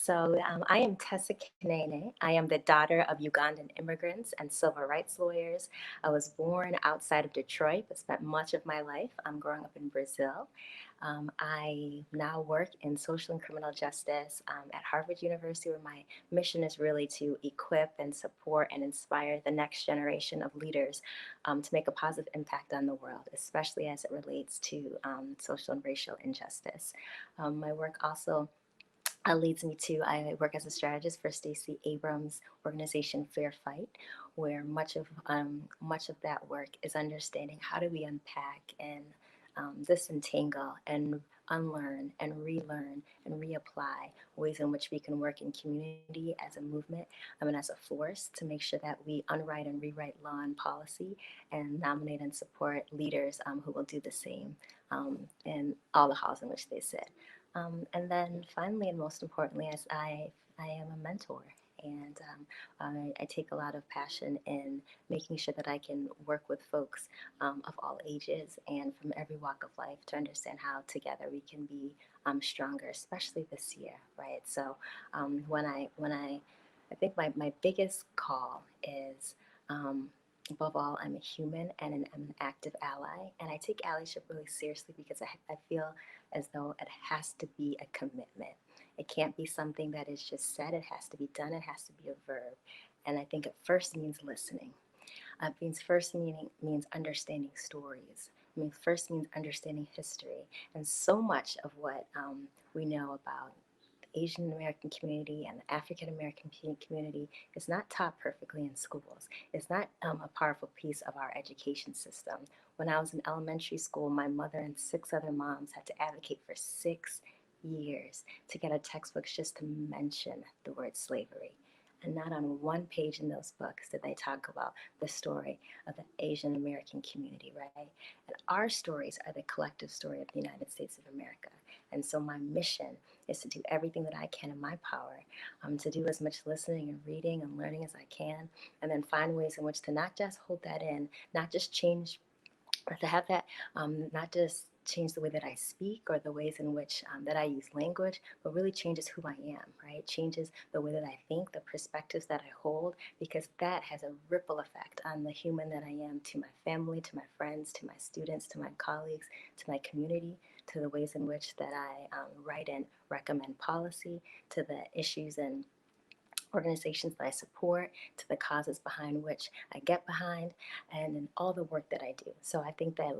I am Tessa Kaneene. I am the daughter of Ugandan immigrants and civil rights lawyers. I was born outside of Detroit, but spent much of my life growing up in Brazil. I now work in social and criminal justice at Harvard University, where my mission is really to equip and support and inspire the next generation of leaders to make a positive impact on the world, especially as it relates to social and racial injustice. My work also leads me to I work as a strategist for Stacey Abrams' organization Fair Fight, where much of that work is understanding how do we unpack and disentangle and unlearn and relearn and reapply ways in which we can work in community as a movement and as a force to make sure that we unwrite and rewrite law and policy and nominate and support leaders who will do the same in all the halls in which they sit. And then finally, and most importantly, as I am a mentor. And I take a lot of passion in making sure that I can work with folks of all ages and from every walk of life to understand how together we can be stronger, especially this year, right? So I think my biggest call is above all, I'm a human and I'm an active ally. And I take allyship really seriously because I feel as though it has to be a commitment. It can't be something that is just said, it has to be done, it has to be a verb. And I think it first means listening. Means understanding stories. First means understanding history. And so much of what we know about Asian American community and the African American community is not taught perfectly in schools. It's not a powerful piece of our education system. When I was in elementary school, my mother and 6 other moms had to advocate for 6 years to get a textbook just to mention the word slavery. And not on one page in those books did they talk about the story of the Asian American community, right? And our stories are the collective story of the United States of America. And so my mission is to do everything that I can in my power, to do as much listening and reading and learning as I can, and then find ways in which to not just hold that in, not just change, to have that, not just change the way that I speak or the ways in which that I use language, but really changes who I am, right? Changes the way that I think, the perspectives that I hold, because that has a ripple effect on the human that I am, to my family, to my friends, to my students, to my colleagues, to my community, to the ways in which that I write and recommend policy, to the issues and organizations that I support, to the causes behind which I get behind, and in all the work that I do. So I think that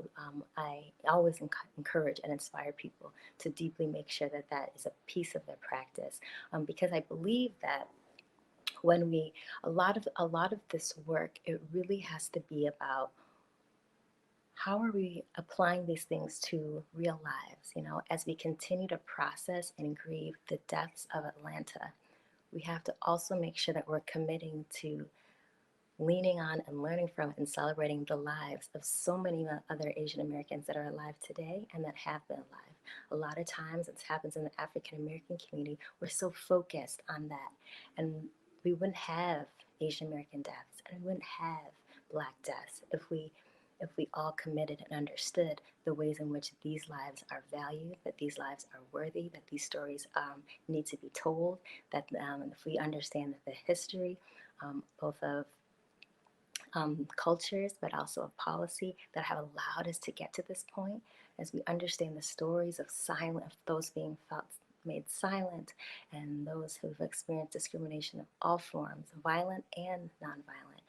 I always encourage and inspire people to deeply make sure that that is a piece of their practice, because I believe that when we a lot of this work, it really has to be about how are we applying these things to real lives, as we continue to process and grieve the deaths of Atlanta. We have to also make sure that we're committing to leaning on and learning from and celebrating the lives of so many other Asian Americans that are alive today and that have been alive. A lot of times, it happens in the African American community, we're so focused on that. And we wouldn't have Asian American deaths and we wouldn't have Black deaths if we all committed and understood the ways in which these lives are valued, that these lives are worthy, that these stories need to be told, that if we understand that the history, both of cultures, but also of policy that have allowed us to get to this point, as we understand the stories of those being felt made silent, and those who've experienced discrimination of all forms, violent and nonviolent,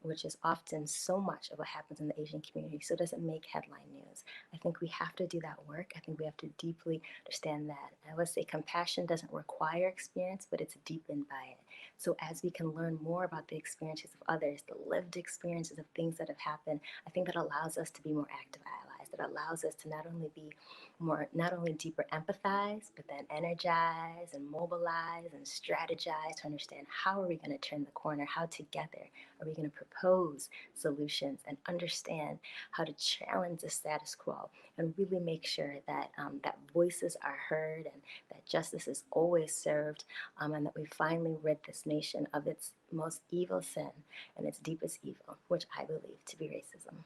which is often so much of what happens in the Asian community. So it doesn't make headline news. I think we have to do that work. I think we have to deeply understand that. I would say compassion doesn't require experience, but it's deepened by it. So as we can learn more about the experiences of others, the lived experiences of things that have happened, I think that allows us to be more active allies. That allows us to not only deeper empathize, but then energize and mobilize and strategize to understand how are we going to turn the corner, how together are we going to propose solutions and understand how to challenge the status quo and really make sure that that voices are heard and that justice is always served, and that we finally rid this nation of its most evil sin and its deepest evil, which I believe to be racism.